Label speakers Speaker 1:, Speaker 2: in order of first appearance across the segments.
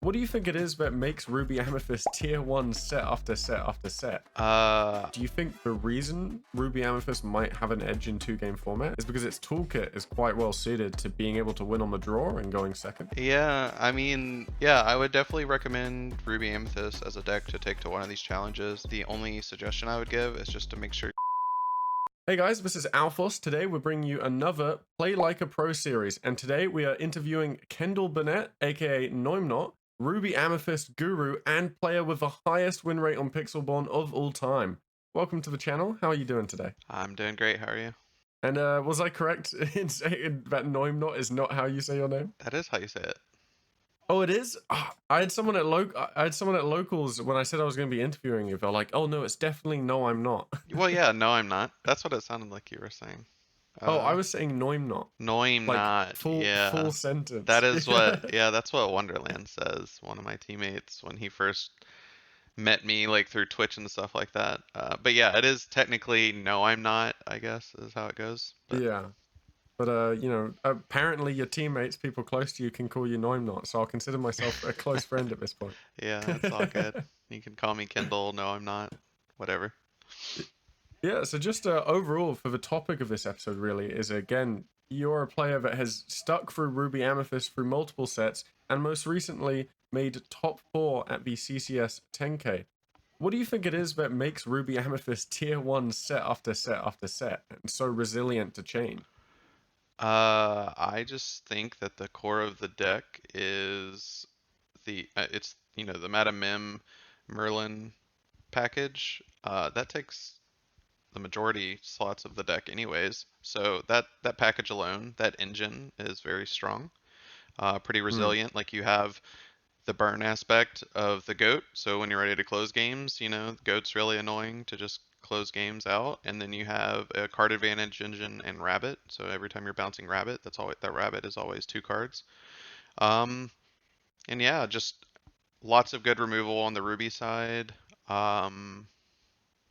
Speaker 1: What do you think it is that makes Ruby Amethyst tier 1 set after set after set? Do you think the reason Ruby Amethyst might have an edge in 2-game format is because its toolkit is quite well suited to being able to win on the draw and going second?
Speaker 2: Yeah, I mean, yeah, I would definitely recommend Ruby Amethyst as a deck to take to one of these challenges. The only suggestion I would give is just to make sure.
Speaker 1: Hey guys, this is Alphos. Today we're bringing you another Play Like a Pro series, and today we are interviewing Kendall Burnett, aka Noimnot, Ruby Amethyst guru and player with the highest win rate on Pixelborn of all time. Welcome to the channel. How are you doing today?
Speaker 2: I'm doing great. How are you?
Speaker 1: And was I correct in saying that Noimnot is not how you say your name?
Speaker 2: That is how you say it.
Speaker 1: Oh, it is. I had someone at locals when I said I was going to be interviewing you. They're like, "Oh no, it's definitely no, I'm not."
Speaker 2: Well, yeah, no, I'm not. That's what it sounded like you were saying.
Speaker 1: Oh, I was saying Noimnot, like
Speaker 2: Noimnot.
Speaker 1: full
Speaker 2: Yeah,
Speaker 1: sentence.
Speaker 2: that is
Speaker 1: Yeah.
Speaker 2: what. Yeah, that's what Wonderland says. One of my teammates when he first met me, like through Twitch and stuff like that. But yeah, it is technically no, I'm not. I guess is how it goes. But
Speaker 1: Yeah. But apparently your teammates, people close to you, can call you Noimnot, so I'll consider myself a close friend at this point.
Speaker 2: yeah, it's all good. You can call me Kindle. No, I'm not. Whatever.
Speaker 1: Yeah, so just overall for the topic of this episode really is, again, you're a player that has stuck through Ruby Amethyst through multiple sets and most recently made top 4 at the CCS 10K. What do you think it is that makes Ruby Amethyst tier 1 set after set after set and so resilient to change?
Speaker 2: I just think that the core of the deck is it's the Meta Mim Merlin package. That takes the majority slots of the deck anyways. So that package alone, that engine is very strong. Pretty
Speaker 1: Hmm.
Speaker 2: resilient. Like you have the burn aspect of the goat. So when you're ready to close games, goat's really annoying to just close games out. And then you have a card advantage engine and rabbit. So every time you're bouncing rabbit, that rabbit is always 2 cards. Um, and yeah, just lots of good removal on the Ruby side. Um,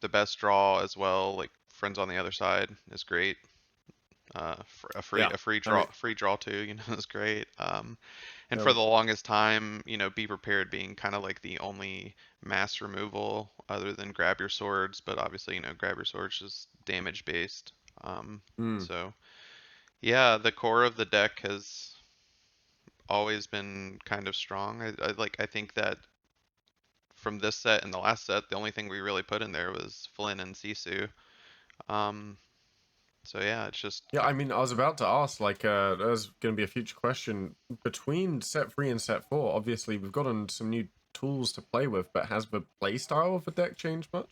Speaker 2: the best draw as well, like friends on the other side is great.
Speaker 1: Yeah.
Speaker 2: A free
Speaker 1: I mean,
Speaker 2: draw too, is great. And for
Speaker 1: yeah,
Speaker 2: the longest time, be prepared being kind of like the only mass removal other than grab your swords, but obviously, grab your swords is damage based.
Speaker 1: mm,
Speaker 2: So yeah, the core of the deck has always been kind of strong. I think that from this set and the last set, the only thing we really put in there was Flynn and Cesu. Um, so yeah, it's just
Speaker 1: yeah. I mean, I was about to ask, like, there's going to be a future question between set 3 and set 4. Obviously, we've gotten some new tools to play with, but has the play style of the deck changed much?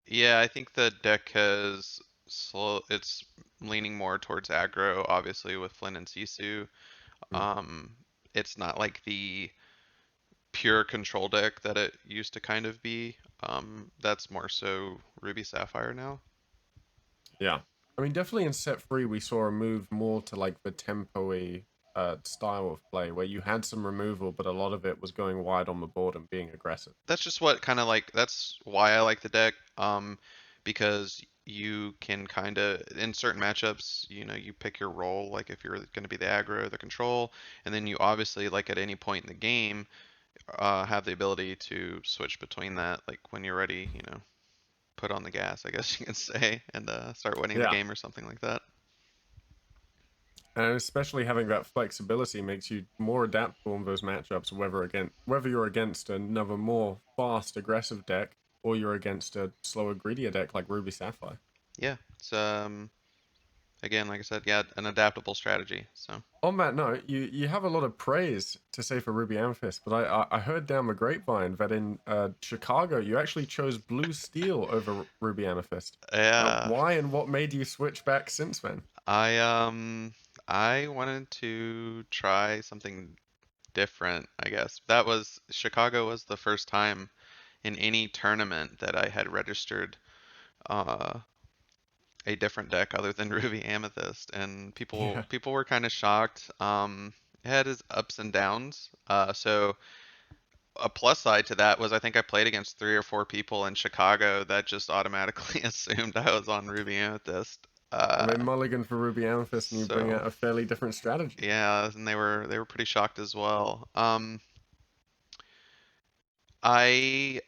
Speaker 2: yeah, I think the deck has slow. It's leaning more towards aggro, obviously with Flynn and Sisu.
Speaker 1: Mm.
Speaker 2: Um, it's not like the pure control deck that it used to kind of be. That's more so Ruby Sapphire now.
Speaker 1: Yeah. I mean, definitely in set 3, we saw a move more to like the tempo-y style of play, where you had some removal, but a lot of it was going wide on the board and being aggressive.
Speaker 2: That's just what kind of like that's why I like the deck. Because you can kind of in certain matchups, you pick your role. Like if you're going to be the aggro, the control, and then you obviously like at any point in the game have the ability to switch between that. Like when you're ready, put on the gas, I guess you can say, and start winning the
Speaker 1: Yeah.
Speaker 2: game or something like that.
Speaker 1: And especially having that flexibility makes you more adaptable in those matchups, whether you're against another more fast, aggressive deck, or you're against a slower, greedier deck like Ruby Sapphire.
Speaker 2: Yeah, it's again, like I said, yeah, an adaptable strategy. So
Speaker 1: On that note, you have a lot of praise to say for Ruby Amethyst, but I heard down the grapevine that in Chicago you actually chose Blue Steel over Ruby Amethyst.
Speaker 2: yeah,
Speaker 1: Why and what made you switch back since then?
Speaker 2: I um I wanted to try something different, I guess. That was Chicago was the first time in any tournament that I had registered uh a different deck other than Ruby Amethyst, and people
Speaker 1: Yeah,
Speaker 2: people were kind of shocked. It had its ups and downs. So a plus side to that was I think I played against 3 or 4 people in Chicago that just automatically assumed I was on Ruby Amethyst.
Speaker 1: and
Speaker 2: Uh,
Speaker 1: then mulligan for Ruby Amethyst, and you bring
Speaker 2: so
Speaker 1: out a fairly different strategy.
Speaker 2: yeah, and they were pretty shocked as well. I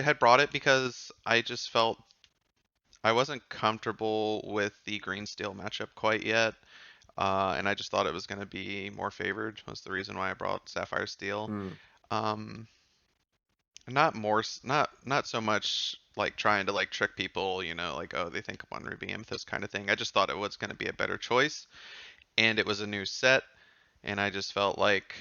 Speaker 2: had brought it because I just felt I wasn't comfortable with the green steel matchup quite yet. And I just thought it was going to be more favored was the reason why I brought Sapphire Steel.
Speaker 1: Hmm.
Speaker 2: Um, not so much like trying to like trick people, like oh they think I'm on Ruby Amethyst kind of thing. I just thought it was going to be a better choice, and it was a new set, and I just felt like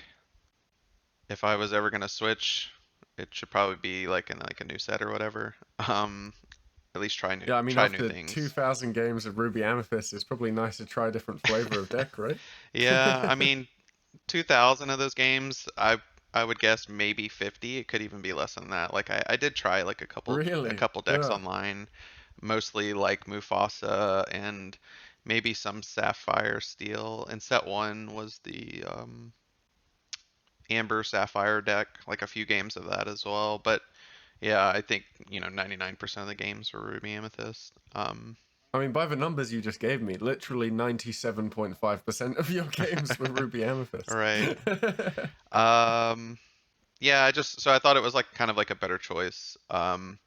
Speaker 2: if I was ever going to switch, it should probably be like in like a new set or whatever. At least
Speaker 1: Yeah, I mean,
Speaker 2: try new
Speaker 1: after
Speaker 2: things.
Speaker 1: 2,000 games of Ruby Amethyst, it's probably nice to try a different flavor of deck, right?
Speaker 2: Yeah, I mean, 2000 of those games, I would guess maybe 50. It could even be less than that. Like I did try like a
Speaker 1: Really?
Speaker 2: couple decks
Speaker 1: Yeah.
Speaker 2: online, mostly like Mufasa and maybe some Sapphire Steel. And set one was the Amber Sapphire deck, like a few games of that as well. But yeah, I think 99% of the games were Ruby Amethyst.
Speaker 1: I mean, by the numbers you just gave me, literally 97.5% of your games were Ruby Amethyst.
Speaker 2: Right. Um, yeah, so I thought it was like kind of like a better choice. And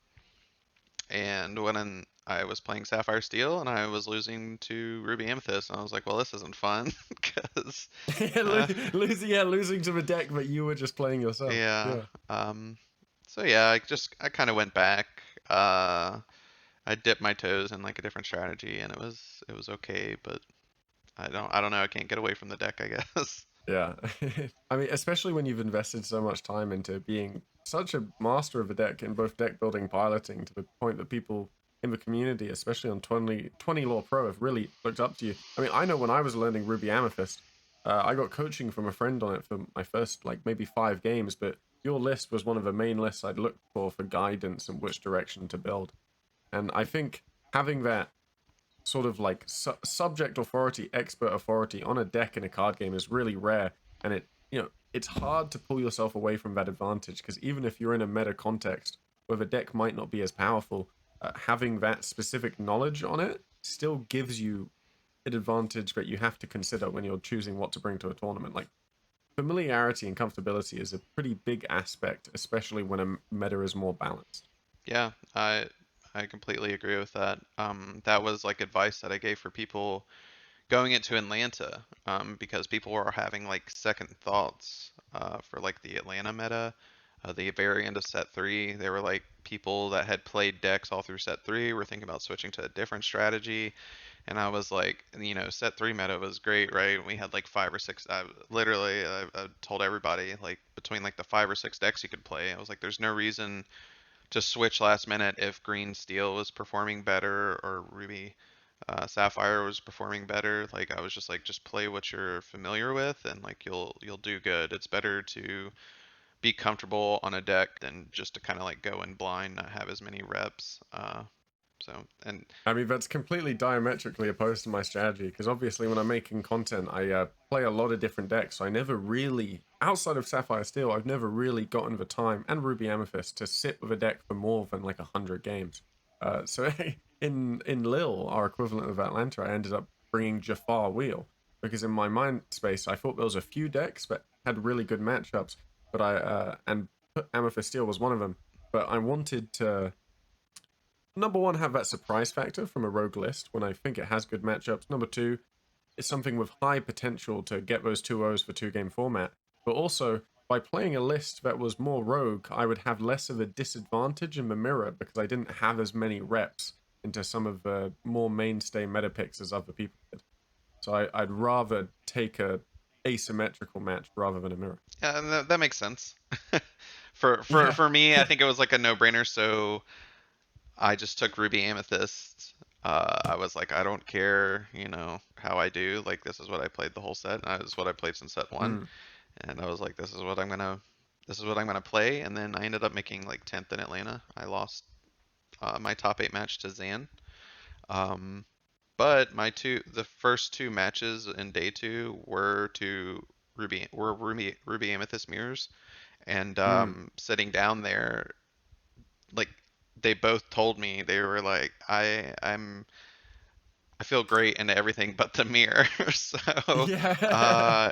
Speaker 2: I was playing Sapphire Steel and I was losing to Ruby Amethyst, and I was like, well, this isn't fun because,
Speaker 1: Yeah,
Speaker 2: uh,
Speaker 1: losing to the deck, but you were just playing yourself.
Speaker 2: yeah.
Speaker 1: Yeah.
Speaker 2: Um, so yeah, I kind of went back. Uh, I dipped my toes in like a different strategy, and it was okay, but I don't know. I can't get away from the deck, I guess.
Speaker 1: Yeah. I mean, especially when you've invested so much time into being such a master of a deck in both deck building, piloting, to the point that people in the community, especially on 20 Law Pro, have really looked up to you. I mean, I know when I was learning Ruby Amethyst, I got coaching from a friend on it for my first, like, maybe 5 games, but your list was one of the main lists I'd look for guidance and which direction to build. And I think having that sort of like subject authority, expert authority on a deck in a card game is really rare, and it's hard to pull yourself away from that advantage because even if you're in a meta context where the deck might not be as powerful, having that specific knowledge on it still gives you an advantage that you have to consider when you're choosing what to bring to a tournament. Like familiarity and comfortability is a pretty big aspect, especially when a meta is more balanced.
Speaker 2: Yeah, I completely agree with that. That was like advice that I gave for people going into Atlanta, because people were having like second thoughts for like the Atlanta meta, the very end of set three. They were like people that had played decks all through set three were thinking about switching to a different strategy, and I was like, set three meta was great, right? We had like five or six. I told everybody like between like the five or six decks you could play. I was like, there's no reason to switch last minute if Green Steel was performing better or Ruby Sapphire was performing better. Like I was just like, just play what you're familiar with, and like you'll do good. It's better to be comfortable on a deck than just to kind of like go in blind, not have as many reps. So and
Speaker 1: I mean, that's completely diametrically opposed to my strategy because obviously, when I'm making content, I play a lot of different decks. So I never really, outside of Sapphire Steel, I've never really gotten the time and Ruby Amethyst to sit with a deck for more than like 100 games. So in Lille, our equivalent of Atlanta, I ended up bringing Jafar Wheel because in my mind space, I thought there was a few decks that had really good matchups, but and Amethyst Steel was one of them. But I wanted to number one, have that surprise factor from a rogue list when I think it has good matchups. Number two, it's something with high potential to get those 2-0s for 2 game format. But also, by playing a list that was more rogue, I would have less of a disadvantage in the mirror because I didn't have as many reps into some of the more mainstay meta picks as other people did. So I'd rather take a asymmetrical match rather than a mirror.
Speaker 2: yeah, that makes sense. For for
Speaker 1: Yeah.
Speaker 2: for me, I think it was like a no-brainer. So I just took Ruby Amethyst. I was like, I don't care, how I do. Like, this is what I played the whole set. And this is what I played since set one.
Speaker 1: Mm.
Speaker 2: And I was like, this is what I'm gonna play. And then I ended up making like 10th in Atlanta. I lost my top eight match to Zan. Um, but the first two matches in day two were Ruby Amethyst mirrors. And
Speaker 1: Mm.
Speaker 2: sitting down there, like they both told me they were like, I'm I feel great in everything but the mirror. So,
Speaker 1: Yeah,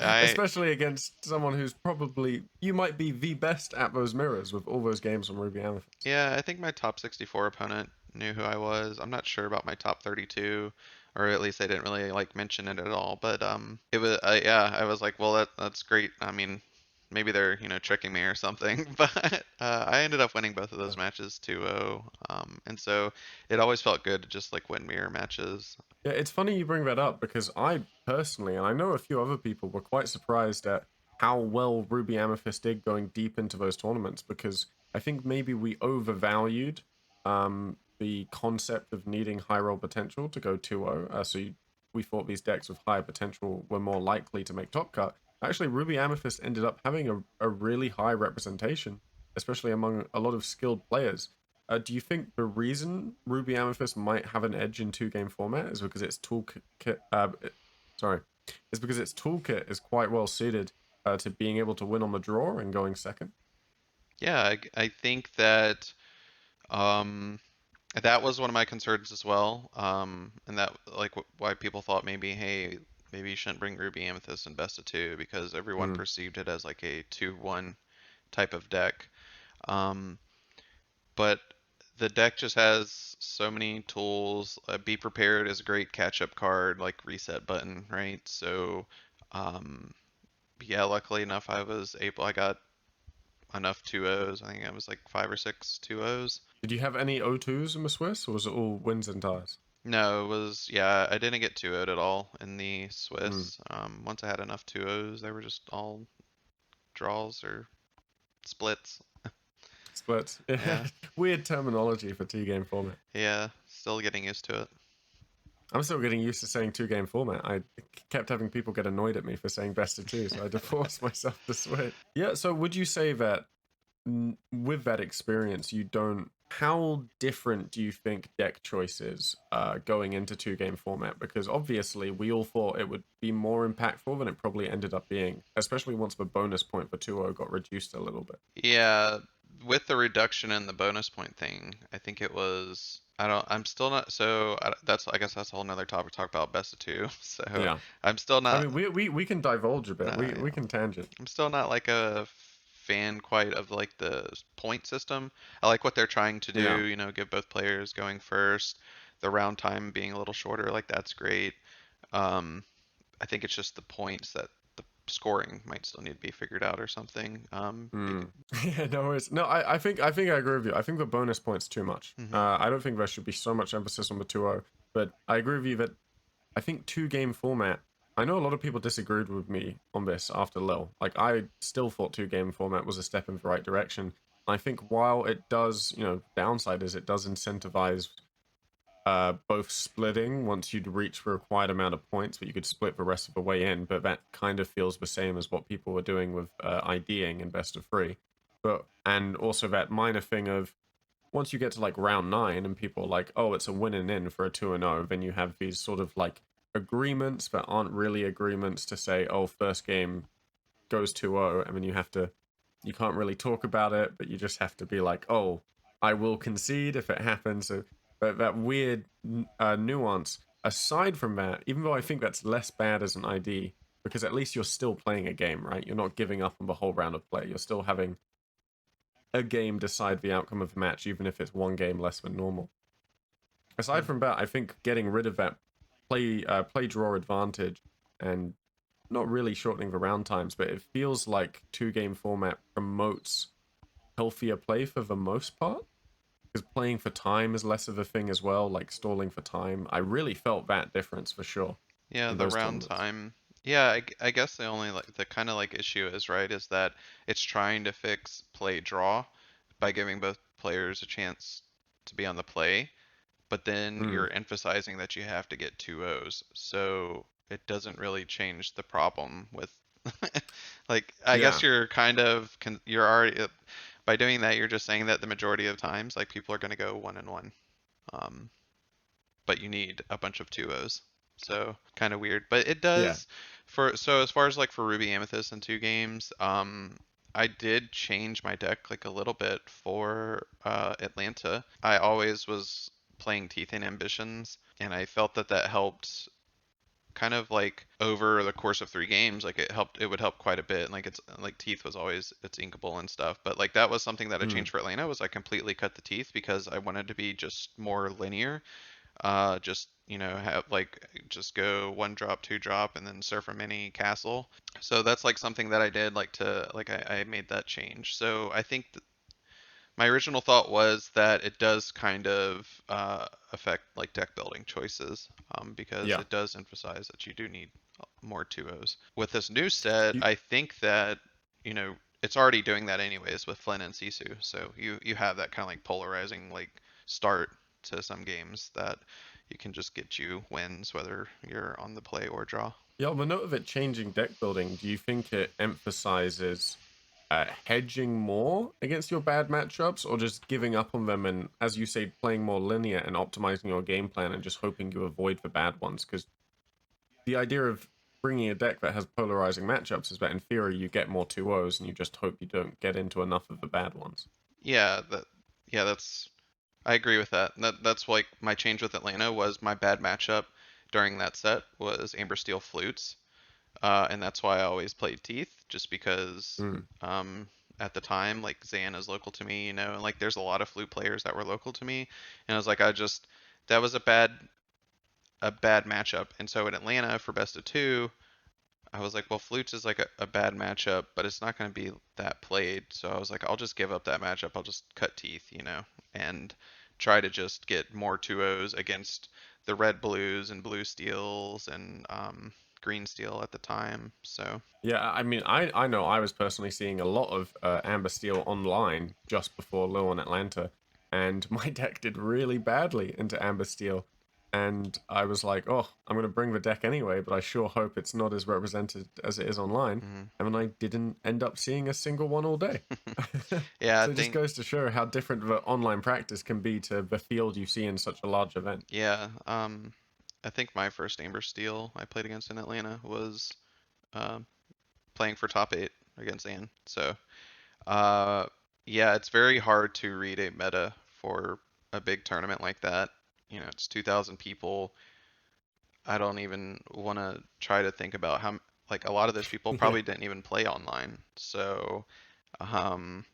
Speaker 2: I
Speaker 1: especially against someone who's probably you might be the best at those mirrors with all those games on Ruby Amethyst.
Speaker 2: yeah, I think my top 64 opponent knew who I was. I'm not sure about my top 32, or at least they didn't really like mention it at all. But it was yeah, I was like, well, that's great. I mean, maybe they're tricking me or something. But I ended up winning both of those matches 2-0. And so it always felt good to just like win mirror matches.
Speaker 1: Yeah, it's funny you bring that up because I personally, and I know a few other people, were quite surprised at how well Ruby Amethyst did going deep into those tournaments because I think maybe we overvalued the concept of needing high roll potential to go 2-0. We thought these decks with higher potential were more likely to make top cut. Actually, Ruby Amethyst ended up having a really high representation, especially among a lot of skilled players. Do you think the reason Ruby Amethyst might have an edge in two-game format is because its toolkit, sorry, is because its toolkit is quite well suited to being able to win on the draw and going second?
Speaker 2: Yeah, I think that um, that was one of my concerns as well. And that like why people thought maybe, hey, maybe you shouldn't bring Ruby Amethyst in best of two because everyone
Speaker 1: Mm.
Speaker 2: perceived it as like a 2-1 type of deck. Um, but the deck just has so many tools. Be prepared is a great catch-up card, like reset button, right? So, um, yeah, luckily enough, I got enough 2-0s. I think I was like 5 or 6 2-0s.
Speaker 1: Did you have any O2s in the Swiss, or was it all wins and ties?
Speaker 2: No, it was, yeah, I didn't get 2-0'd at all in the
Speaker 1: Mm.
Speaker 2: Swiss. Once I had enough 2-0s, they were just all draws or splits.
Speaker 1: Splits.
Speaker 2: Yeah,
Speaker 1: Weird terminology for two-game format.
Speaker 2: yeah, still getting used to it.
Speaker 1: I'm still getting used to saying two-game format. I kept having people get annoyed at me for saying best of two, so I had to force myself to switch. Yeah, so would you say that with that experience, you don't. How different do you think deck choices going into two-game format? Because obviously, we all thought it would be more impactful than it probably ended up being, especially once the bonus point for 2-0 got reduced a little bit.
Speaker 2: Yeah, with the reduction in the bonus point thing, I think it was. I'm still not. So I guess that's a whole nother topic to talk about best of two. So
Speaker 1: Yeah,
Speaker 2: I'm still
Speaker 1: I
Speaker 2: not.
Speaker 1: mean, we can divulge a
Speaker 2: No,
Speaker 1: bit. We
Speaker 2: yeah.
Speaker 1: can tangent.
Speaker 2: I'm still not like a fan quite of like the point system. I like what they're trying to do,
Speaker 1: Yeah.
Speaker 2: give both players going first, the round time being a little shorter, like that's great. Um, I think it's just the points that the scoring might still need to be figured out or something.
Speaker 1: Mm. Yeah, no worries. No, I think I agree with you. I think the bonus points too much.
Speaker 2: Mhm.
Speaker 1: I don't think there should be so much emphasis on the 2-0, but I agree with you that I think two-game format. I know a lot of people disagreed with me on this after Lil. Like I still thought two-game format was a step in the right direction. I think while it does, downside is it does incentivize both splitting once you'd reach the required amount of points, but you could split the rest of the way in. But that kind of feels the same as what people were doing with IDing in best of three. But and also that minor thing of once you get to like round nine and people are like, oh, it's a win and in for a 2-0, then you have these sort of like agreements that aren't really agreements to say, oh, first game goes 2-0, and then you can't really talk about it, but you just have to be like, oh, I will concede if it happens. So that weird nuance. Aside from that, even though I think that's less bad as an ID, because at least you're still playing a game, right? You're not giving up on the whole round of play. You're still having a game decide the outcome of the match, even if it's one game less than normal. Aside
Speaker 2: Mm.
Speaker 1: from that, I think getting rid of that play draw advantage and not really shortening the round times, but it feels like two-game format promotes healthier play for the most part. Because playing for time is less of a thing as well, like stalling for time. I really felt that difference for sure
Speaker 2: Yeah,
Speaker 1: in
Speaker 2: the
Speaker 1: those
Speaker 2: round
Speaker 1: tournaments.
Speaker 2: time. Yeah, I guess the only like the kind of like issue is right is that it's trying to fix play draw by giving both players a chance to be on the play, but then
Speaker 1: Mm,
Speaker 2: you're emphasizing that you have to get 2-0s. So it doesn't really change the problem with like I guess
Speaker 1: yeah,
Speaker 2: you're kind of you're already by doing that you're just saying that the majority of times like people are going to go 1-1. Um, but you need a bunch of 2-0s. So kind of weird, but it
Speaker 1: yeah.
Speaker 2: does for so as far as like for Ruby Amethyst in 2 games, I did change my deck like a little bit for Atlanta. I always was playing Teeth and Ambitions, and I felt that that helped kind of like over the course of 3 games, like it would help quite a bit. Like it's like Teeth was always it's inkable and stuff, but like that was something that I
Speaker 1: Mm.
Speaker 2: changed for Atlanta was I completely cut the Teeth because I wanted to be just more linear. Just have like just go 1 drop, 2 drop, and then surf a mini castle. So that's like something that I did like to like I made that change. So I think my original thought was that it does kind of affect like deck building choices because
Speaker 1: Yeah.
Speaker 2: it does emphasize that you do need more 2-Os. With this new set,
Speaker 1: You,
Speaker 2: I think that, you know, it's already doing that anyways with Flynn and Sisu. So you have that kind of like polarizing like start to some games that you can just get you wins whether you're on the play or draw.
Speaker 1: yeah, on the note of it changing deck building, do you think it emphasizes hedging more against your bad matchups, or just giving up on them and, as you say, playing more linear and optimizing your game plan and just hoping you avoid the bad ones? Because the idea of bringing a deck that has polarizing matchups is that in theory you get more 2-0s and you just hope you don't get into enough of the bad ones.
Speaker 2: Yeah, that's I agree with that. That's like my change with Atlanta was my bad matchup during that set was Amber Steel Flutes, and that's why I always played Teeth, just because
Speaker 1: Mm.
Speaker 2: at the time like Zan is local to me, and like there's a lot of flute players that were local to me, and I was like I just that was a bad matchup, and so in Atlanta for best of two, I was like, well, Flutes is like a bad matchup, but it's not going to be that played. So I was like, I'll just give up that matchup. I'll just cut teeth, and try to just get more 2-Os against the red blues and blue steels and green steel at the time. So
Speaker 1: Yeah, I mean, I know I was personally seeing a lot of Amber Steel online just before Low on Atlanta, and my deck did really badly into Amber Steel. And I was like, oh, I'm going to bring the deck anyway, but I sure hope it's not as represented as it is online.
Speaker 2: mhm.
Speaker 1: And then I didn't end up seeing a single one all day.
Speaker 2: Yeah, I
Speaker 1: So it just
Speaker 2: think
Speaker 1: goes to show how different the online practice can be to the field you see in such a large event.
Speaker 2: yeah, I think my first Amber Steel I played against in Atlanta was um playing for top eight against Ann. So Uh, yeah, it's very hard to read a meta for a big tournament like that. It's 2,000 people. I don't even want to try to think about like a lot of those people
Speaker 1: Yeah.
Speaker 2: probably didn't even play online. So,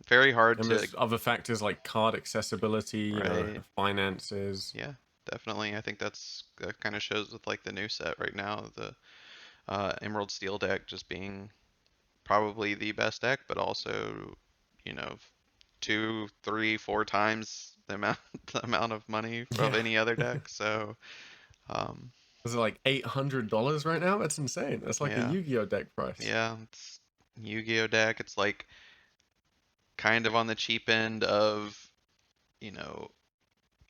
Speaker 2: very hard
Speaker 1: And
Speaker 2: to,
Speaker 1: there's other factors like card accessibility,
Speaker 2: right?
Speaker 1: finances.
Speaker 2: Yeah, definitely. I think that kind of shows with like the new set right now, the Emerald Steel deck just being probably the best deck, but also, you know, 2, 3, 4 times the amount the amount of money of
Speaker 1: Yeah.
Speaker 2: any other deck. So, um,
Speaker 1: Is it like $800 right now? That's insane. That's like a
Speaker 2: yeah,
Speaker 1: Yu-Gi-Oh deck price.
Speaker 2: yeah, it's Yu-Gi-Oh deck. It's like kind of on the cheap end of, you know,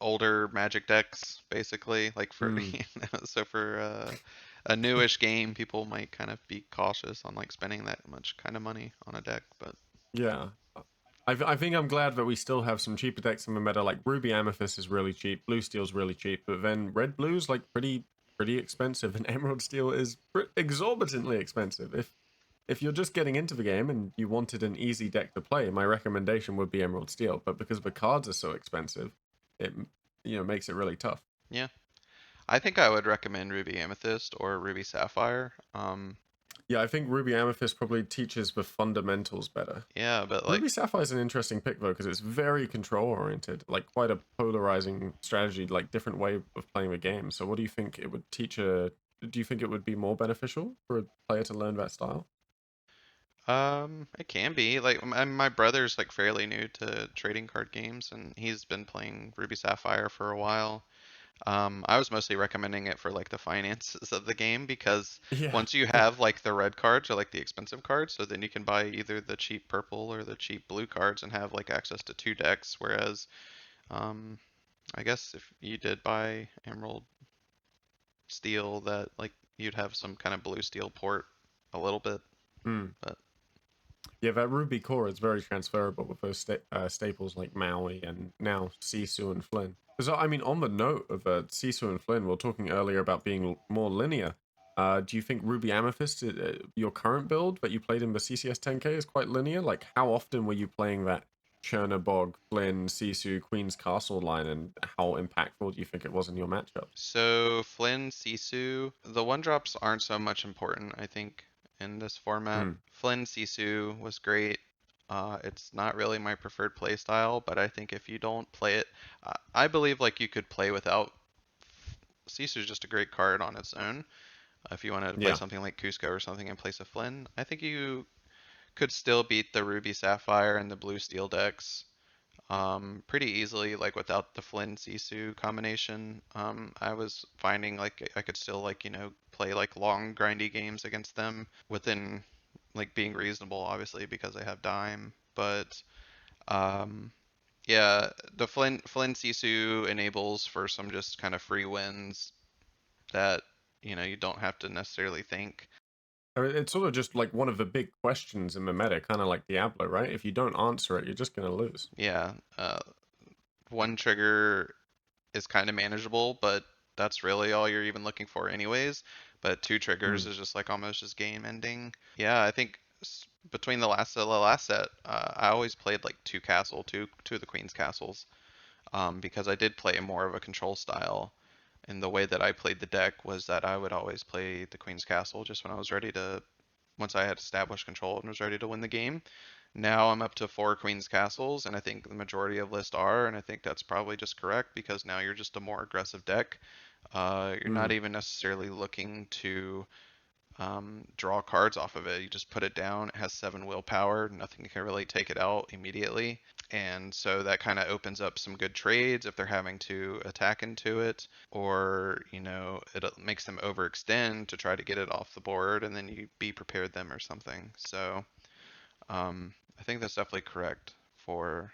Speaker 2: older Magic decks, basically. Like for,
Speaker 1: Mm,
Speaker 2: so for a newish game, people might kind of be cautious on like spending that much kind of money on a deck, but
Speaker 1: yeah. I think I'm glad that we still have some cheaper decks in the meta. Like Ruby Amethyst is really cheap, Blue Steel's really cheap, but then Red Blue's like pretty expensive, and Emerald Steel is exorbitantly expensive. If you're just getting into the game and you wanted an easy deck to play, my recommendation would be Emerald Steel. But because the cards are so expensive, it makes it really tough.
Speaker 2: yeah. I think I would recommend Ruby Amethyst or Ruby Sapphire.
Speaker 1: Yeah, I think Ruby Amethyst probably teaches the fundamentals better.
Speaker 2: Yeah, but like,
Speaker 1: Ruby Sapphire is an interesting pick though because it's very control oriented, like quite a polarizing strategy, like different way of playing the game. So, what do you think it would teach a? Do you think it would be more beneficial for a player to learn that style?
Speaker 2: it can be like my brother's like fairly new to trading card games, and he's been playing Ruby Sapphire for a while. I was mostly recommending it for like the finances of the game because
Speaker 1: Yeah,
Speaker 2: once you have like the red cards or like the expensive cards, so then you can buy either the cheap purple or the cheap blue cards and have like access to 2 decks. Whereas, um, I guess if you did buy Emerald Steel, that like you'd have some kind of blue steel port a little bit,
Speaker 1: mm.
Speaker 2: but
Speaker 1: Yeah. That Ruby core is very transferable with those staples like Maui and now Sisu and Flynn. Because I mean, on the note of Sisu and Flynn, we are talking earlier about being more linear. Do you think Ruby Amethyst, your current build that you played in the CCS 10K, is quite linear? Like, how often were you playing that Chernobog, Flynn, Sisu, Queen's Castle line, and how impactful do you think it was in your matchup?
Speaker 2: So Flynn Cesu, the one drops aren't so much important, I think, in this format.
Speaker 1: Mm,
Speaker 2: Flynn Cesu was great. It's not really my preferred play style, but I think if you don't play it, I believe like you could play without. Cisu's just a great card on its own. If you wanted to play
Speaker 1: yeah.
Speaker 2: something like Cusco or something in place of Flynn, I think you could still beat the Ruby Sapphire and the Blue Steel decks pretty easily, like without the Flynn Sisu combination. I was finding like I could still like, play like long grindy games against them within like being reasonable, obviously, because I have Dime. But um, yeah, the Flynn Sisu enables for some just kind of free wins that, you don't have to necessarily think.
Speaker 1: I mean, it's sort of just like one of the big questions in the meta, kind of like Diablo, right? If you don't answer it, you're just going to lose.
Speaker 2: Yeah, one trigger is kind of manageable, but that's really all you're even looking for anyways. But two triggers
Speaker 1: Mm,
Speaker 2: is just like almost just game ending. Yeah, I think between the last set, I always played like two of the queen's castles, because I did play more of a control style. And the way that I played the deck was that I would always play the queen's castle just when I was ready to, once I had established control and was ready to win the game. Now I'm up to four Queen's Castles, and I think the majority of lists are, and I think that's probably just correct because now you're just a more aggressive deck. You're not
Speaker 1: mm.
Speaker 2: even necessarily looking to draw cards off of it. You just put it down. It has 7 willpower. Nothing can really take it out immediately. And so that kind of opens up some good trades if they're having to attack into it, or, it makes them overextend to try to get it off the board, and then you be prepared them or something. So I think that's definitely correct for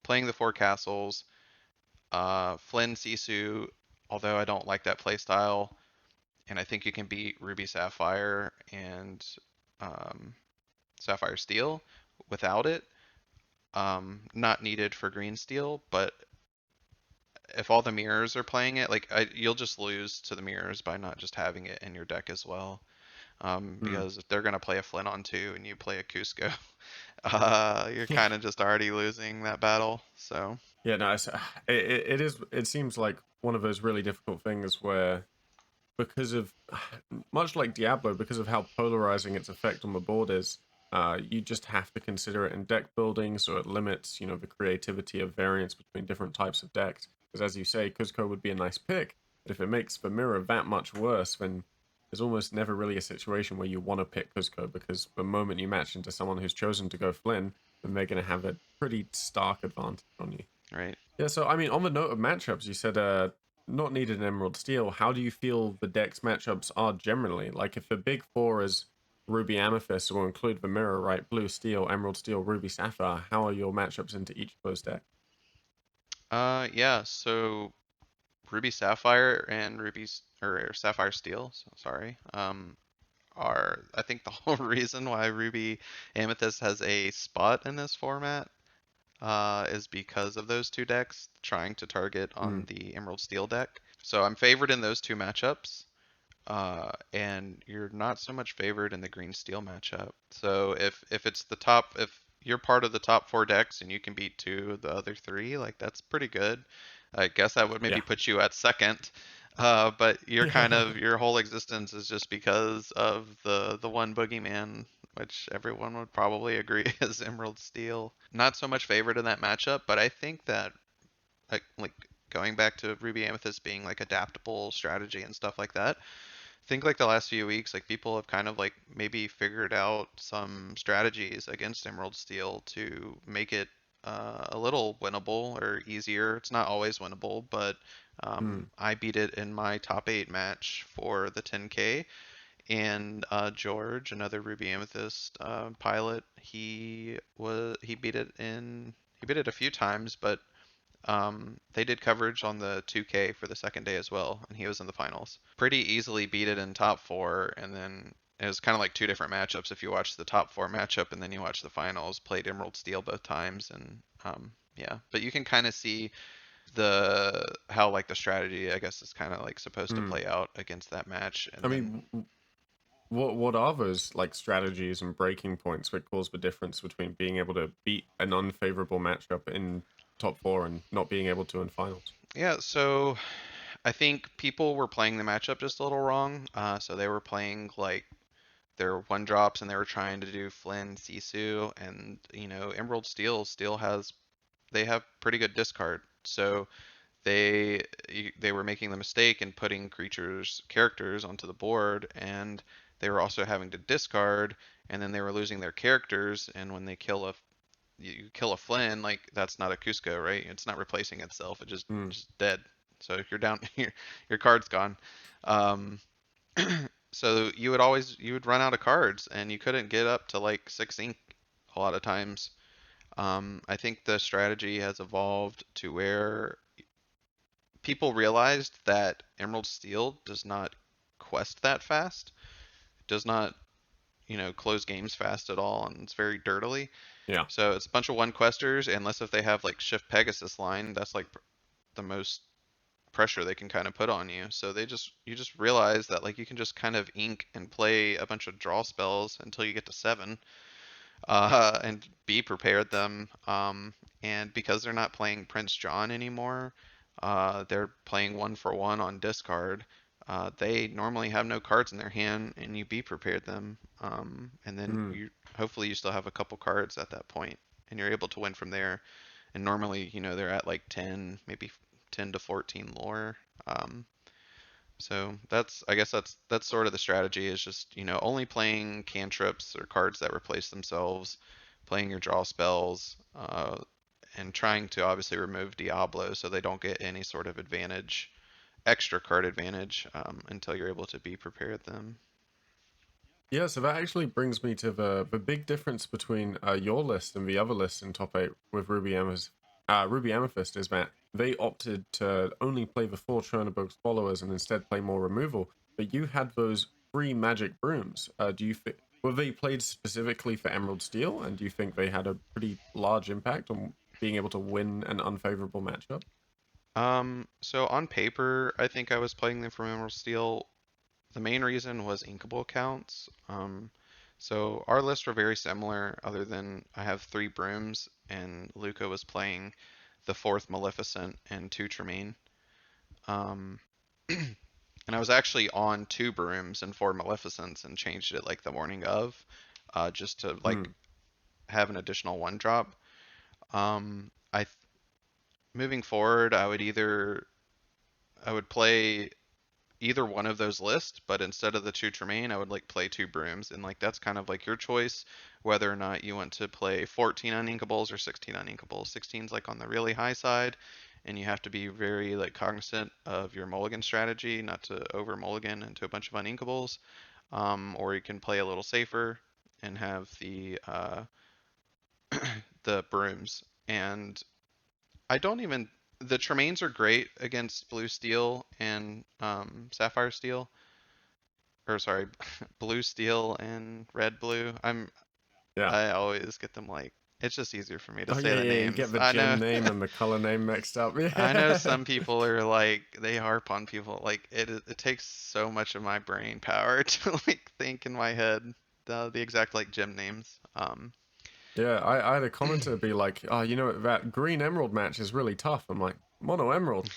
Speaker 2: playing the four castles. Flynn Sisu, although I don't like that playstyle, and I think you can beat Ruby Sapphire and um, Sapphire Steel without it. Not needed for Green Steel, but if all the mirrors are playing it, like you'll just lose to the mirrors by not just having it in your deck as well.
Speaker 1: Mm.
Speaker 2: Because if they're gonna play a Flynn on two and you play a Cusco, you're
Speaker 1: Yeah.
Speaker 2: kind of just already losing that battle. So
Speaker 1: Yeah, no, it is. It seems like one of those really difficult things where, because of much like Diablo, because of how polarizing its effect on the board is, you just have to consider it in deck building, so it limits, the creativity of variance between different types of decks. Because as you say, Kuzco would be a nice pick, but if it makes the mirror that much worse, then there's almost never really a situation where you want to pick Kuzco, because the moment you match into someone who's chosen to go Flynn, then they're going to have a pretty stark advantage on you.
Speaker 2: right.
Speaker 1: Yeah, so I mean, on the note of matchups, you said not needed an Emerald Steel. How do you feel the deck's matchups are generally? Like, if the big four is Ruby Amethyst, will include the mirror, right? Blue Steel, Emerald Steel, Ruby Sapphire. How are your matchups into each of those decks?
Speaker 2: Yeah. So Ruby Sapphire and or Sapphire Steel. So sorry. Are I think the whole reason why Ruby Amethyst has a spot in this format is because of those two decks trying to target on
Speaker 1: Mm,
Speaker 2: the Emerald Steel deck. So I'm favored in those two matchups. And you're not so much favored in the green steel matchup. So if it's if you're part of the top four decks and you can beat two of the other three, like that's pretty good. I guess that would maybe
Speaker 1: yeah.
Speaker 2: put you at second. But you're kind
Speaker 1: Yeah.
Speaker 2: of your whole existence is just because of the one boogeyman, which everyone would probably agree is Emerald Steel. Not so much favored in that matchup, but I think that like going back to Ruby Amethyst being like adaptable strategy and stuff like that, think like the last few weeks, like people have kind of like maybe figured out some strategies against Emerald Steel to make it a little winnable or easier. It's not always winnable, but
Speaker 1: Mm,
Speaker 2: I beat it in my top 8 match for the 10K. And George, another Ruby Amethyst pilot, he beat it a few times, but they did coverage on the 2K for the second day as well, and he was in the finals. Pretty easily beat it in top four, and then it was kind of like two different matchups. If you watch the top four matchup and then you watch the finals, played Emerald Steel both times, and yeah. But you can kind of see the how like the strategy, I guess, is kind of like supposed to
Speaker 1: mm.
Speaker 2: play out against that match,
Speaker 1: I
Speaker 2: and then
Speaker 1: mean, what are those like strategies and breaking points that cause the difference between being able to beat an unfavorable matchup in top four and not being able to in finals?
Speaker 2: Yeah, so I think people were playing the matchup just a little wrong. So they were playing like their one drops and they were trying to do Flynn Cesu, and Emerald Steel still has they have pretty good discard. So they were making the mistake in putting characters onto the board, and they were also having to discard, and then they were losing their characters. And when they you kill a Flynn, like that's not a Cusco, right? It's not replacing itself. It
Speaker 1: Mm,
Speaker 2: just dead. So if you're down, your card's gone. Um, so you would run out of cards, and you couldn't get up to like 6 ink a lot of times. I think the strategy has evolved to where people realized that Emerald Steel does not quest that fast, does not, close games fast at all, and it's very dirtily.
Speaker 1: yeah.
Speaker 2: So it's a bunch of one questers, unless if they have like Shift Pegasus line, that's like the most pressure they can kind of put on you. So you just realize that like you can just kind of ink and play a bunch of draw spells until you get to 7, and be prepared them. And because they're not playing Prince John anymore, they're playing 1 for 1 on discard. They normally have no cards in their hand, and you be prepared them. And then
Speaker 1: Mm.
Speaker 2: you hopefully you still have a couple cards at that point, and you're able to win from there. And normally, they're at like 10, maybe 10 to 14 lore. Um, so I guess that's sort of the strategy, is just, only playing cantrips or cards that replace themselves, playing your draw spells, and trying to obviously remove Diablo so they don't get any sort of advantage, extra card advantage, until you're able to be prepared them.
Speaker 1: Yeah, so that actually brings me to the big difference between your list and the other lists in top eight with Ruby Amethyst is that they opted to only play the four Chernobog's followers and instead play more removal. But you had those three magic brooms. Do you think were they played specifically for Emerald Steel, and do you think they had a pretty large impact on being able to win an unfavorable matchup?
Speaker 2: So on paper, I think I was playing them from Emerald Steel. The main reason was inkable counts. So our lists were very similar, other than I have 3 brooms, and Luca was playing the fourth Maleficent and 2 Tremaine. Um, and I was actually on 2 brooms and 4 Maleficents and changed it like the morning of, just to like
Speaker 1: Mm,
Speaker 2: have an additional 1 drop. I moving forward, I would play either one of those lists, but instead of the 2 Tremaine, I would like play 2 brooms, and like that's kind of like your choice whether or not you want to play 14 uninkables or 16 uninkables. 16's like on the really high side, and you have to be very like cognizant of your mulligan strategy, not to over mulligan into a bunch of uninkables. Or you can play a little safer and have the brooms. And I don't even the Tremaines are great against blue steel and sapphire steel, or sorry, blue steel and red blue.
Speaker 1: yeah.
Speaker 2: I always get them like it's just easier for me to
Speaker 1: Oh
Speaker 2: say
Speaker 1: yeah,
Speaker 2: the
Speaker 1: yeah. You get
Speaker 2: names.
Speaker 1: the
Speaker 2: I know
Speaker 1: gem name and the color name mixed up.
Speaker 2: I know
Speaker 1: Yeah.
Speaker 2: some people are like they harp on people like it takes so much of my brain power to like think in my head the exact like gem names.
Speaker 1: Yeah, I had a commenter be like, "Oh, that green emerald match is really tough." I'm like, "Mono emerald."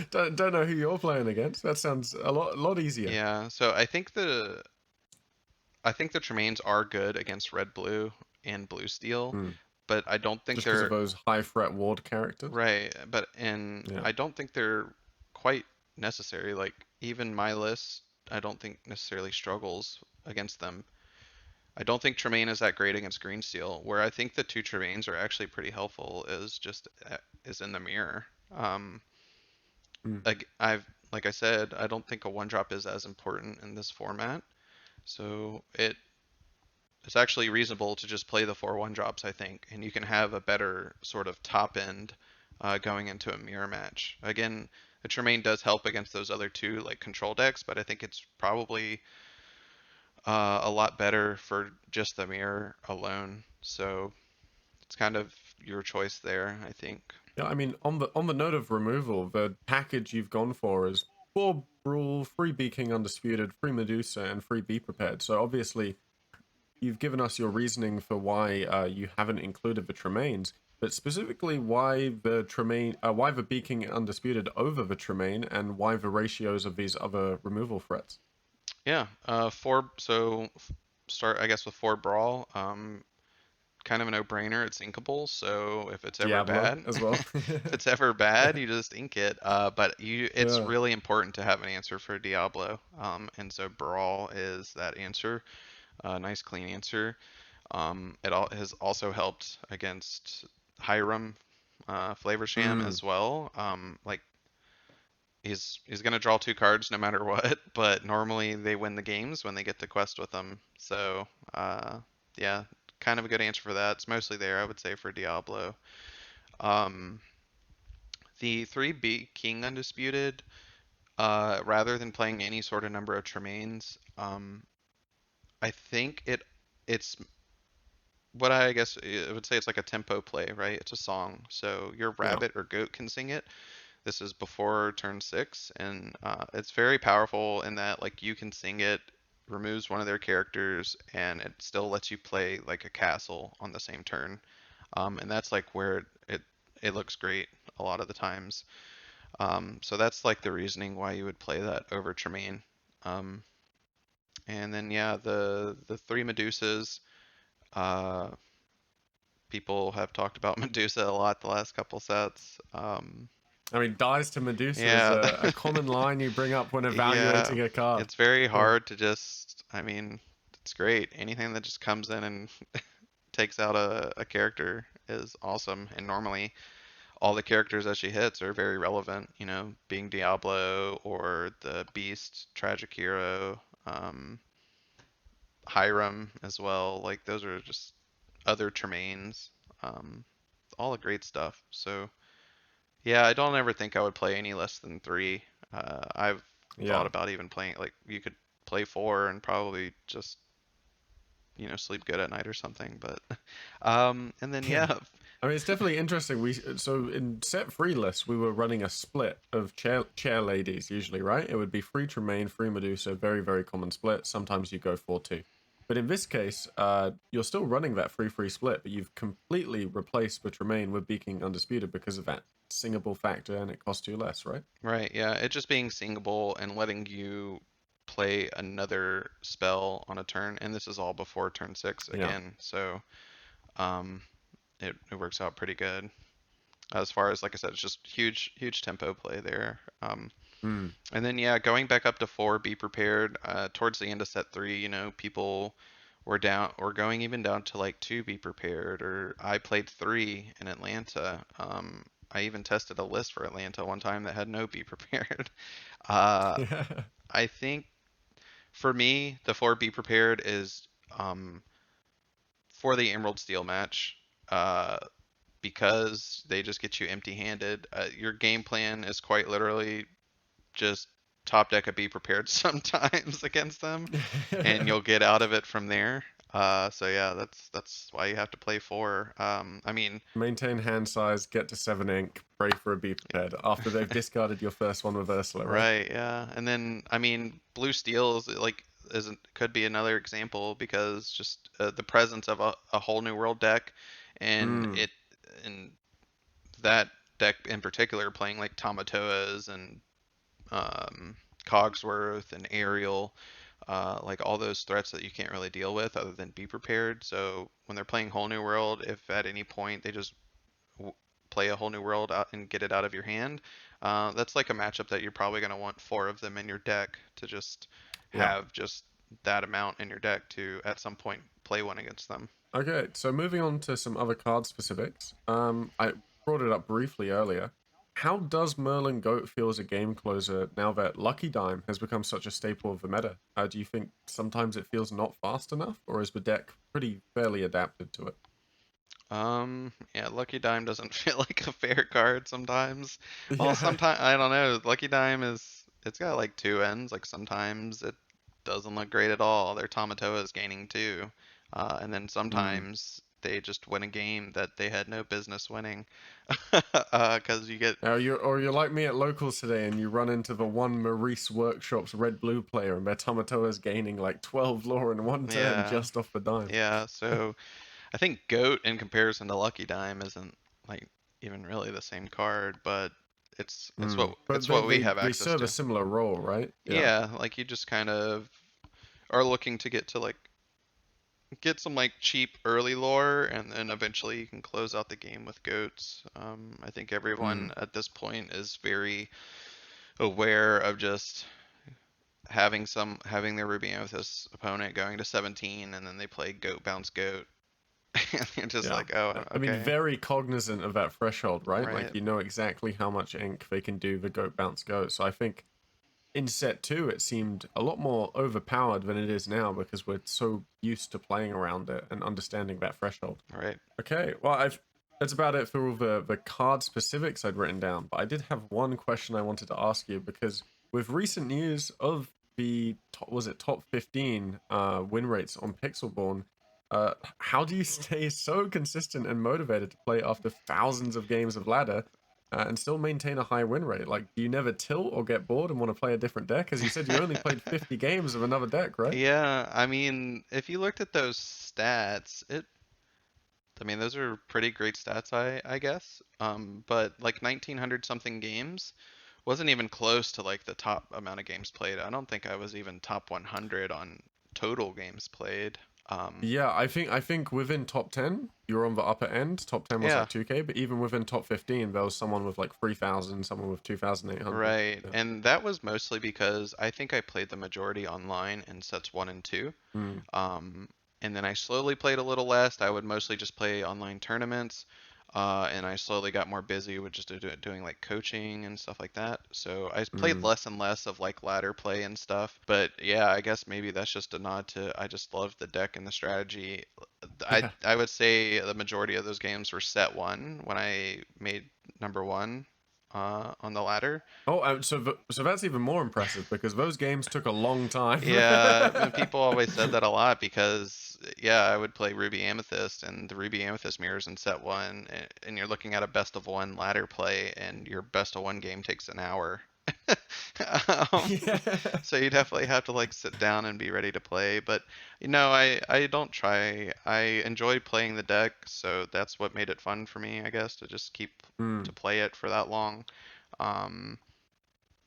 Speaker 1: Don't know who you're playing against. That sounds a lot easier.
Speaker 2: Yeah, so I think the Tremaines are good against red blue and blue steel,
Speaker 1: Mm.
Speaker 2: but I don't think
Speaker 1: Just because of
Speaker 2: they're
Speaker 1: those high threat ward characters.
Speaker 2: right. But and
Speaker 1: Yeah.
Speaker 2: I don't think they're quite necessary. Like even my list, I don't think necessarily struggles against them. I don't think Tremaine is that great against green steel. Where I think the 2 Tremaines are actually pretty helpful is just is in the mirror. Um,
Speaker 1: Mm.
Speaker 2: like I said, I don't think a 1 drop is as important in this format. So it's actually reasonable to just play the 4 1 drops, I think, and you can have a better sort of top end, going into a mirror match. Again, the Tremaine does help against those other two like control decks, but I think it's probably a lot better for just the mirror alone. So it's kind of your choice there, I think.
Speaker 1: Yeah, I mean, on the note of removal, the package you've gone for is 4 Brawl, 3 Be King Undisputed, 3 Medusa, and 3 Be Prepared. So obviously, you've given us your reasoning for why you haven't included the Tremaines, but specifically why the why the Be King Undisputed over the Tremaine, and why the ratios of these other removal threats.
Speaker 2: Yeah, start I guess with four brawl. Kind of a no-brainer. It's inkable, so if it's ever
Speaker 1: Diablo
Speaker 2: bad,
Speaker 1: as well.
Speaker 2: if it's ever bad, you just ink it. It's
Speaker 1: Yeah.
Speaker 2: really important to have an answer for Diablo. And so brawl is that answer. Nice clean answer. Has also helped against Hiram, Flavor Sham
Speaker 1: Mm,
Speaker 2: as well. Like he's gonna draw two cards no matter what, but normally they win the games when they get to quest with them. So yeah, kind of a good answer for that. It's mostly there, I would say, for Diablo. Um, the 3B King Undisputed, rather than playing any sort of number of Tremaines, I think it's what I guess I would say it's like a tempo play, right? It's a song, so your
Speaker 1: yeah.
Speaker 2: rabbit or goat can sing it. This is before turn 6, and it's very powerful in that like you can sing it, removes one of their characters, and it still lets you play like a castle on the same turn. And that's like where it looks great a lot of the times. So that's like the reasoning why you would play that over Tremaine. Um, and then yeah, the three Medusas. Uh, People have talked about Medusa a lot the last couple sets.
Speaker 1: I mean, dies to Medusa is
Speaker 2: Yeah,
Speaker 1: a common line you bring up when
Speaker 2: yeah,
Speaker 1: evaluating a card.
Speaker 2: it's very
Speaker 1: Yeah.
Speaker 2: hard to just, I mean, it's great. Anything that just comes in and takes out a character is awesome. And normally, all the characters that she hits are very relevant, being Diablo or the Beast, Tragic Hero, Hiram as well. Like, those are just other Tremaines. Um, all the great stuff. So, yeah, I don't ever think I would play any less than three. I've thought
Speaker 1: Yeah.
Speaker 2: about even playing like you could play four and probably just sleep good at night or something. But and then
Speaker 1: Yeah.
Speaker 2: yeah,
Speaker 1: I mean, it's definitely interesting. So in set 3 lists, we were running a split of chair ladies usually, right? It would be 3 Tremaine, 3 Medusa, very, very common split. Sometimes you go 4-2. But in this case, you're still running that 3-3 split, but you've completely replaced the Tremaine with Beaking Undisputed because of that singable factor, and it costs you less, right?
Speaker 2: right, yeah, it just being singable and letting you play another spell on a turn, and this is all before turn 6
Speaker 1: Yeah.
Speaker 2: again, so um, it works out pretty good. As far as like I said, it's just huge tempo play there.
Speaker 1: Mm.
Speaker 2: And then yeah, going back up to four, be prepared. Towards the end of set three, people were down or going even down to like two, be prepared. Or I played three in Atlanta. I even tested a list for Atlanta one time that had no be prepared. Uh,
Speaker 1: Yeah.
Speaker 2: I think for me, the four be prepared is for the Emerald Steel match. Uh, because they just get you empty-handed. Your game plan is quite literally just top deck a be prepared sometimes against them, and you'll get out of it from there. So yeah, that's why you have to play four. I mean,
Speaker 1: Maintain hand size, get to 7 ink, pray for a be prepared after they've discarded your first one with Ursula, right?
Speaker 2: right, yeah, and then I mean, blue steel is like isn't could be another example because just the presence of a whole new world deck, and
Speaker 1: Mm.
Speaker 2: it and that deck in particular playing like Tamatoas and um, Cogsworth and Aerial, like all those threats that you can't really deal with other than be prepared. So when they're playing Whole New World, if at any point they just w- play a Whole New World out and get it out of your hand, that's like a matchup that you're probably going to want four of them in your deck to just
Speaker 1: Yeah.
Speaker 2: have just that amount in your deck to at some point play one against them.
Speaker 1: Okay, so moving on to some other card specifics. I brought it up briefly earlier. How does Merlin Goat feel as a game closer now that Lucky Dime has become such a staple of the meta? Do you think sometimes it feels not fast enough, or is the deck pretty fairly adapted to it?
Speaker 2: Yeah, Lucky Dime doesn't feel like a fair card sometimes. Well,
Speaker 1: Yeah.
Speaker 2: sometimes I don't know. Lucky Dime it's got like two ends. Like sometimes it doesn't look great at all. Their Tamatoa is gaining two, and then
Speaker 1: Hmm.
Speaker 2: sometimes they just win a game that they had no business winning. 'Cause you get
Speaker 1: Now you're like me at locals today, and you run into the one Maurice Workshop's red blue player, and their Tamatoa's gaining like 12 lore in one turn
Speaker 2: yeah,
Speaker 1: just off the dime.
Speaker 2: yeah. So I think Goat in comparison to Lucky Dime isn't like even really the same card, but
Speaker 1: But
Speaker 2: it's what we have
Speaker 1: they
Speaker 2: access
Speaker 1: serve a
Speaker 2: to.
Speaker 1: similar role, right? Yeah.
Speaker 2: Yeah, like you just kind of are looking to get to like get some like cheap early lore, and then eventually you can close out the game with goats. I think everyone
Speaker 1: Mm.
Speaker 2: at this point is very aware of just having their Ruby Amethyst opponent going to 17, and then they play goat bounce goat. And you're just
Speaker 1: Yeah.
Speaker 2: like, oh,
Speaker 1: I mean,
Speaker 2: okay,
Speaker 1: very cognizant of that threshold, right?
Speaker 2: right,
Speaker 1: Like, you know exactly how much ink they can do the goat bounce go. So I think in set two, it seemed a lot more overpowered than it is now because we're so used to playing around it and understanding that threshold.
Speaker 2: right.
Speaker 1: Okay, well, that's about it for all the card specifics I'd written down. But I did have one question I wanted to ask you because with recent news of the was it top 15 win rates on Pixelborn, how do you stay so consistent and motivated to play after thousands of games of ladder and still maintain a high win rate? Like, do you never tilt or get bored and want to play a different deck? As you said, you only played 50 games of another deck, right?
Speaker 2: Yeah, I mean, if you looked at those stats, I mean, those are pretty great stats, I guess. But like 1900 something games wasn't even close to like the top amount of games played. I don't think I was even top 100 on total games played. Um,
Speaker 1: Yeah, I think within top 10, you're on the upper end. Top 10 was
Speaker 2: yeah,
Speaker 1: like 2K, but even within top 15, there was someone with like 3,000, someone with 2,800.
Speaker 2: right.
Speaker 1: Yeah.
Speaker 2: And that was mostly because I think I played the majority online in sets one and two.
Speaker 1: Mm,
Speaker 2: Um, and then I slowly played a little less. I would mostly just play online tournaments. And I slowly got more busy with just doing like coaching and stuff like that. So I played
Speaker 1: mm.
Speaker 2: less and less of like ladder play and stuff. But yeah, I guess maybe that's just a nod to I just love the deck and the strategy.
Speaker 1: Yeah.
Speaker 2: I would say the majority of those games were set one when I made number one on the ladder.
Speaker 1: Oh, so that's even more impressive because those games took a long time.
Speaker 2: Yeah, and people always said that a lot because, yeah, I would play Ruby Amethyst, and the Ruby Amethyst mirrors in set one, and you're looking at a best of one ladder play, and your best of one game takes an hour. Um,
Speaker 1: Yeah.
Speaker 2: so you definitely have to like sit down and be ready to play. But I don't try. I enjoy playing the deck, so that's what made it fun for me, I guess, to just keep to
Speaker 1: Mm,
Speaker 2: play it for that long. Um,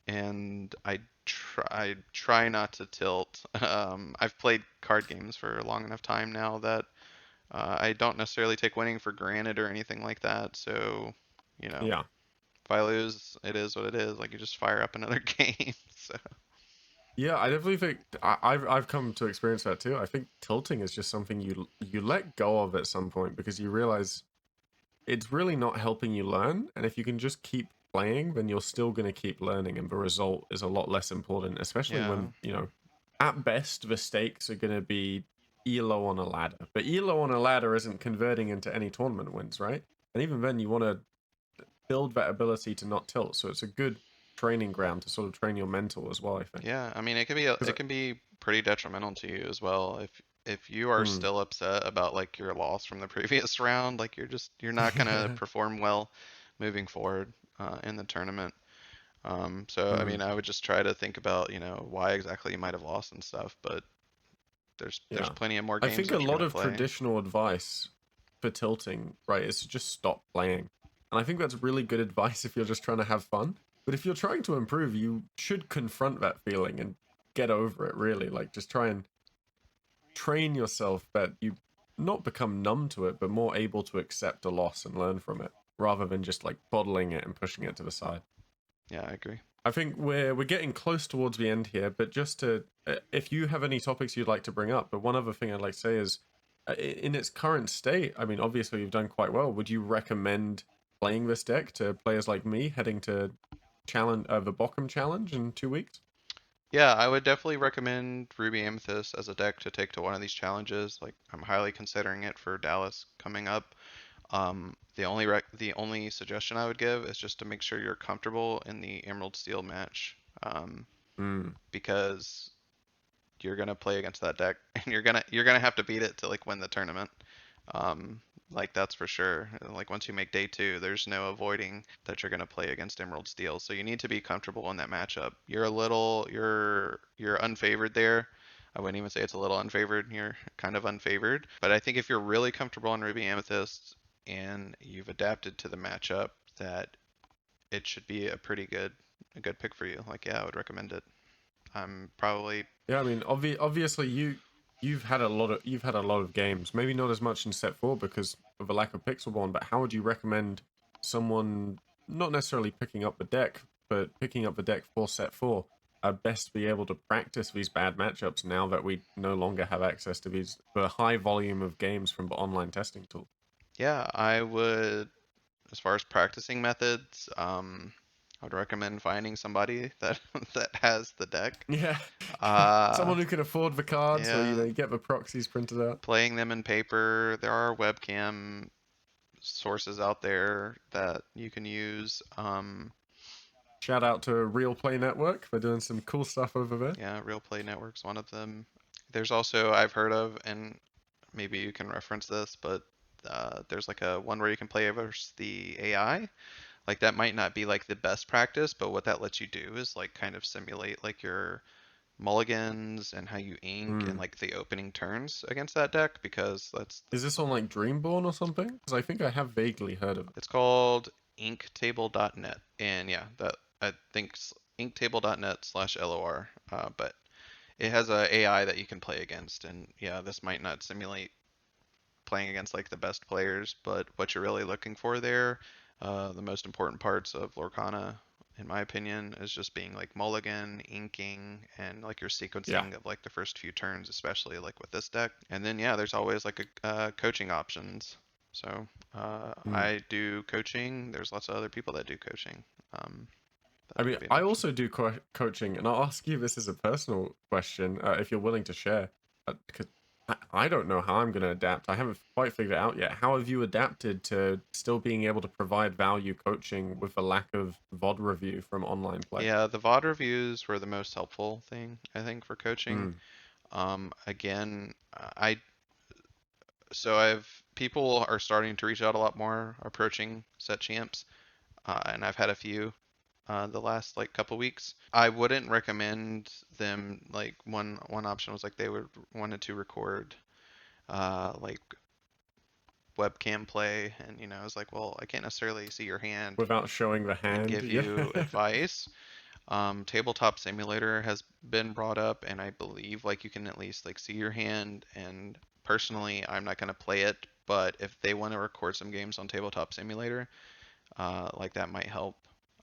Speaker 2: and I try not to tilt. I've played card games for a long enough time now that I don't necessarily take winning for granted or anything like that. So, you know,
Speaker 1: yeah.
Speaker 2: if I lose, it is what it is. Like you just fire up another game. So,
Speaker 1: Yeah, I definitely think I've come to experience that too. I think tilting is just something you let go of at some point because you realize it's really not helping you learn. And if you can just keep playing, then you're still going to keep learning, and the result is a lot less important, especially
Speaker 2: yeah,
Speaker 1: when, at best, the stakes are going to be ELO on a ladder. But ELO on a ladder isn't converting into any tournament wins, right? And even then, you want to build that ability to not tilt. So it's a good training ground to sort of train your mental as well, I think.
Speaker 2: yeah. I mean,
Speaker 1: Because,
Speaker 2: it can be pretty detrimental to you as well if you are still upset about like your loss from the previous round. Like you're not gonna
Speaker 1: yeah.
Speaker 2: perform well moving forward in the tournament. So I mean,
Speaker 1: Mm,
Speaker 2: I would just try to think about, why exactly you might have lost and stuff, but there's
Speaker 1: yeah.
Speaker 2: plenty of more
Speaker 1: I
Speaker 2: games
Speaker 1: think a
Speaker 2: that you're
Speaker 1: lot
Speaker 2: gonna
Speaker 1: of
Speaker 2: play.
Speaker 1: traditional advice for tilting, right, is to just stop playing. And I think that's really good advice if you're just trying to have fun. But if you're trying to improve, you should confront that feeling and get over it, really. Like, just try and train yourself that you not become numb to it, but more able to accept a loss and learn from it, rather than just like bottling it and pushing it to the side.
Speaker 2: Yeah, I agree.
Speaker 1: I think we're getting close towards the end here, but just to if you have any topics you'd like to bring up, but one other thing I'd like to say is in its current state, I mean, obviously you've done quite well. Would you recommend playing this deck to players like me heading to challenge the Bochum Challenge in 2 weeks?
Speaker 2: Yeah, I would definitely recommend Ruby Amethyst as a deck to take to one of these challenges. Like I'm highly considering it for Dallas coming up. The only suggestion I would give is just to make sure you're comfortable in the Emerald Steel match,
Speaker 1: Mm,
Speaker 2: because you're gonna play against that deck and you're gonna have to beat it to like win the tournament. Um, like that's for sure. Like once you make day two, there's no avoiding that you're gonna play against Emerald Steel. So you need to be comfortable in that matchup. You're unfavored there. I wouldn't even say it's a little unfavored. You're kind of unfavored. But I think if you're really comfortable in Ruby Amethyst and you've adapted to the matchup, that it should be a good pick for you. Like yeah, I would recommend it. I'm probably
Speaker 1: Yeah, I mean, obviously you've had a lot of games. Maybe not as much in set four because of a lack of Pixel One. But how would you recommend someone not necessarily picking up the deck, but picking up the deck for set four? Best be able to practice these bad matchups now that we no longer have access to the high volume of games from the online testing tool.
Speaker 2: yeah, I would as far as practicing methods, I would recommend finding somebody that that has the deck.
Speaker 1: Yeah,
Speaker 2: Uh,
Speaker 1: someone who can afford the cards, or
Speaker 2: yeah,
Speaker 1: you get the proxies printed out.
Speaker 2: playing them in paper. There are webcam sources out there that you can use.
Speaker 1: Shout out to Real Play Network. They're doing some cool stuff over there.
Speaker 2: Yeah, Real Play Network's one of them. There's also I've heard of, and maybe you can reference this, but there's like a one where you can play versus the AI. Like that might not be like the best practice, but what that lets you do is like kind of simulate like your mulligans and how you ink and
Speaker 1: Hmm.
Speaker 2: like the opening turns against that deck because
Speaker 1: Is this on like Dreamborn or something? Because I think I have vaguely heard of it.
Speaker 2: it's called inktable.net. And yeah, that I think inktable.net/LOR. But it has a AI that you can play against, and yeah, this might not simulate playing against like the best players, but what you're really looking for there, the most important parts of Lorcana, in my opinion, is just being like mulligan, inking, and like your
Speaker 1: Yeah.
Speaker 2: sequencing of like the first few turns, especially like with this deck. And then yeah, there's always like a coaching options. So
Speaker 1: Hmm.
Speaker 2: I do coaching. There's lots of other people that do coaching. Um,
Speaker 1: I
Speaker 2: that
Speaker 1: mean,
Speaker 2: could be an
Speaker 1: I
Speaker 2: option.
Speaker 1: also do coaching, and I'll ask you this as a personal question, if you're willing to share. Because I don't know how I'm going to adapt. I haven't quite figured it out yet. How have you adapted to still being able to provide value coaching with the lack of VOD review from online play?
Speaker 2: Yeah, the VOD reviews were the most helpful thing I think for coaching.
Speaker 1: Hmm.
Speaker 2: Again, I so I've people are starting to reach out a lot more, approaching set champs, and I've had a few the last like couple weeks. I wouldn't recommend them. Like one option was like they would wanted to record like webcam play, and I was like, well, I can't necessarily see your hand
Speaker 1: Without showing the
Speaker 2: and
Speaker 1: hand,
Speaker 2: give
Speaker 1: yeah.
Speaker 2: you advice. Tabletop Simulator has been brought up, and I believe like you can at least like see your hand. And personally, I'm not gonna play it, but if they want to record some games on Tabletop Simulator, like that might help.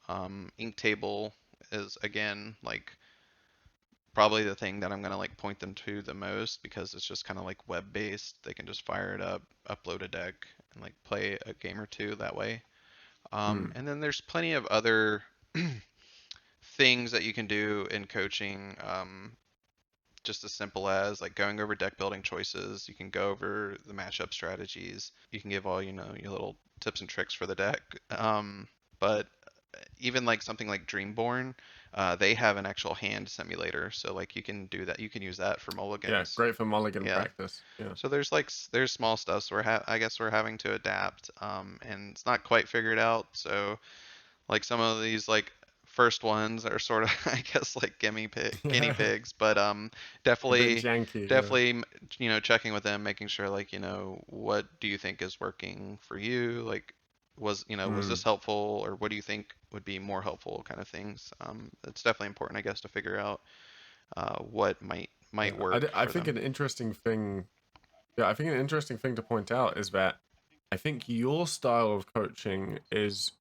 Speaker 2: Inktable is again like probably the thing that I'm gonna like point them to the most because it's just kind of like web based. They can just fire it up, upload a deck, and like play a game or two that way.
Speaker 1: Hmm.
Speaker 2: And then there's plenty of other things that you can do in coaching. Just as simple as like going over deck building choices. You can go over the matchup strategies. You can give all your little tips and tricks for the deck. But even like something like Dreamborn, they have an actual hand simulator, so like you can do that. You can use that for
Speaker 1: Yeah,
Speaker 2: mulligans.
Speaker 1: great for mulligan
Speaker 2: Yeah.
Speaker 1: practice. Yeah.
Speaker 2: So there's like there's small stuff. So I guess we're having to adapt, and it's not quite figured out. So like some of these like first ones are sort of I guess like guinea
Speaker 1: Yeah.
Speaker 2: pigs, but
Speaker 1: A bit
Speaker 2: definitely
Speaker 1: janky, yeah.
Speaker 2: definitely checking with them, making sure like what do you think is working for you, like was
Speaker 1: Hmm.
Speaker 2: this helpful, or what do you think would be more helpful, kind of things. It's definitely important, I guess, to figure out what might
Speaker 1: Yeah.
Speaker 2: work
Speaker 1: I
Speaker 2: for
Speaker 1: think
Speaker 2: them.
Speaker 1: an interesting thing. Yeah, I think an interesting thing to point out is that I think your style of coaching is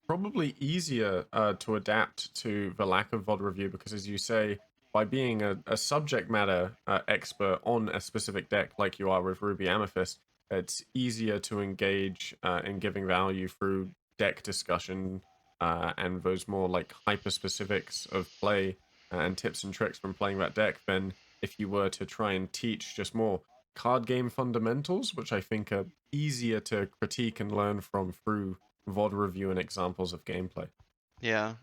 Speaker 1: probably easier to adapt to the lack of VOD review because, as you say, by being a subject matter expert on a specific deck like you are with Ruby Amethyst, it's easier to engage in giving value through deck discussion and those more like hyper specifics of play and tips and tricks from playing that deck than if you were to try and teach just more card game fundamentals, which I think are easier to critique and learn from through VOD review and examples of gameplay.
Speaker 2: Yeah,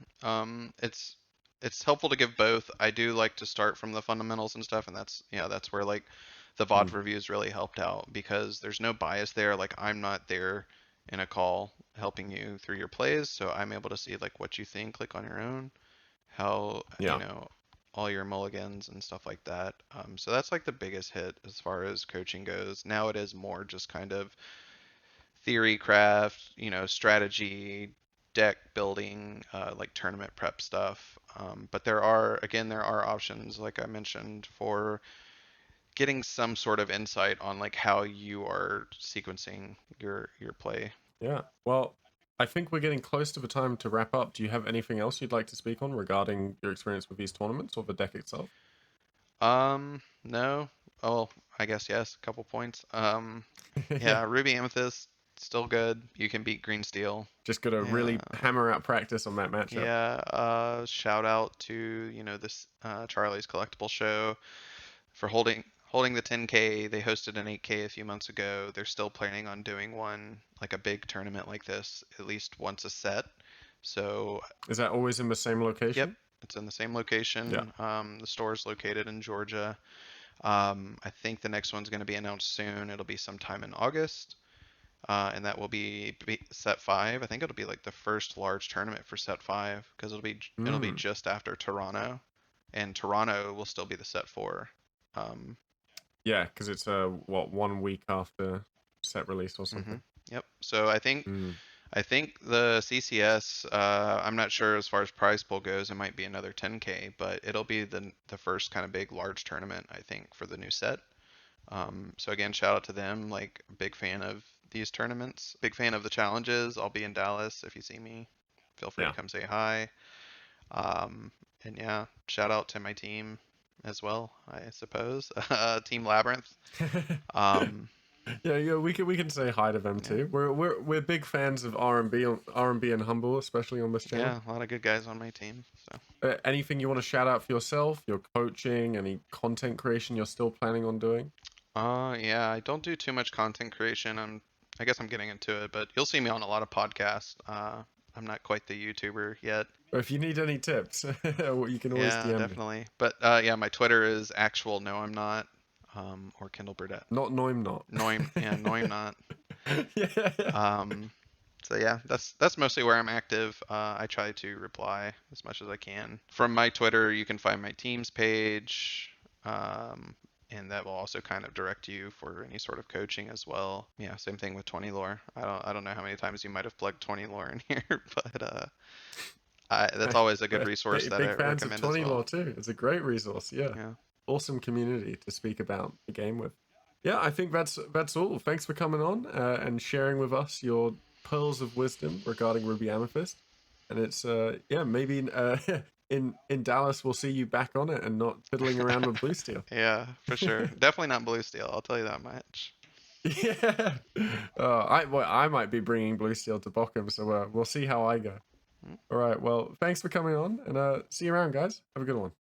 Speaker 2: it's helpful to give both. I do like to start from the fundamentals and stuff, and that's where like the VOD reviews really helped out because there's no bias there. Like I'm not there in a call helping you through your plays, so I'm able to see like what you think like on your own, how you
Speaker 1: Yeah.
Speaker 2: know all your mulligans and stuff like that. So that's like the biggest hit as far as coaching goes. Now it is more just kind of theory craft, strategy, deck building, like tournament prep stuff. But there are options, like I mentioned, for getting some sort of insight on like how you are sequencing your play.
Speaker 1: Yeah. Well, I think we're getting close to the time to wrap up. Do you have anything else you'd like to speak on regarding your experience with these tournaments or the deck itself?
Speaker 2: No. Oh, I guess yes, a couple points.
Speaker 1: Yeah.
Speaker 2: Yeah, Ruby Amethyst still good. You can beat Green Steel.
Speaker 1: Just got to
Speaker 2: Yeah.
Speaker 1: really hammer out practice on that matchup.
Speaker 2: Yeah, shout out to, this Charlie's Collectible Show for holding the 10K. They hosted an 8K a few months ago. They're still planning on doing one, like a big tournament like this, at least once a set. So,
Speaker 1: Is that always in the same
Speaker 2: yep,
Speaker 1: location?
Speaker 2: it's in the same
Speaker 1: Yeah.
Speaker 2: location. The store's located in Georgia. I think the next one's going to be announced soon. It'll be sometime in August. And that will be set five. I think it'll be like the first large tournament for set five because it'll be
Speaker 1: Mm.
Speaker 2: just after Toronto, and Toronto will still be the set four. Um,
Speaker 1: Yeah, because it's 1 week after set release or
Speaker 2: hmm
Speaker 1: something.
Speaker 2: Yep. So I think
Speaker 1: Mm.
Speaker 2: I think the CCS. I'm not sure as far as prize pool goes. It might be another 10K, but it'll be the first kind of big large tournament I think for the new set. So again, shout out to them. Like, big fan of these tournaments. Big fan of the challenges. I'll be in Dallas if you see me. Feel free to
Speaker 1: Yeah.
Speaker 2: come say hi. Um, and yeah, shout out to my team as well, I suppose. Team Labyrinth. Um,
Speaker 1: Yeah, we can say hi to them
Speaker 2: yeah,
Speaker 1: too. We're big fans of R&B and Humble, especially on this channel.
Speaker 2: yeah, a lot of good guys on my team. So.
Speaker 1: Anything you want to shout out for yourself, your coaching, any content creation you're still planning on doing?
Speaker 2: Yeah, I don't do too much content creation. I guess I'm getting into it, but you'll see me on a lot of podcasts. I'm not quite the YouTuber yet.
Speaker 1: Or if you need any tips, you can always
Speaker 2: Yeah,
Speaker 1: DM me.
Speaker 2: definitely. But yeah, my Twitter is actual Noimnot, or Kindle Burdette.
Speaker 1: Not Noimnot.
Speaker 2: Noimnot.
Speaker 1: Yeah.
Speaker 2: Um, so yeah, that's mostly where I'm active. I try to reply as much as I can. From my Twitter, you can find my team's page, and that will also kind of direct you for any sort of coaching as well. Yeah, same thing with 20 lore. I don't know how many times you might have plugged 20 lore in here, but that's always a good resource that I
Speaker 1: Big fans of
Speaker 2: recommend as
Speaker 1: 20
Speaker 2: well.
Speaker 1: Law too. It's a great resource. Yeah.
Speaker 2: Yeah.
Speaker 1: Awesome community to speak about the game with. Yeah, I think that's all. Thanks for coming on and sharing with us your pearls of wisdom regarding Ruby Amethyst. And it's yeah, maybe in Dallas we'll see you back on it and not fiddling around with Blue Steel.
Speaker 2: Yeah, for sure. Definitely not Blue Steel. I'll tell you that much.
Speaker 1: Yeah. I might be bringing Blue Steel to Bochum, so we'll see how I go.
Speaker 2: Mm.
Speaker 1: All right. Well, thanks for coming on, and see you around, guys. Have a good one.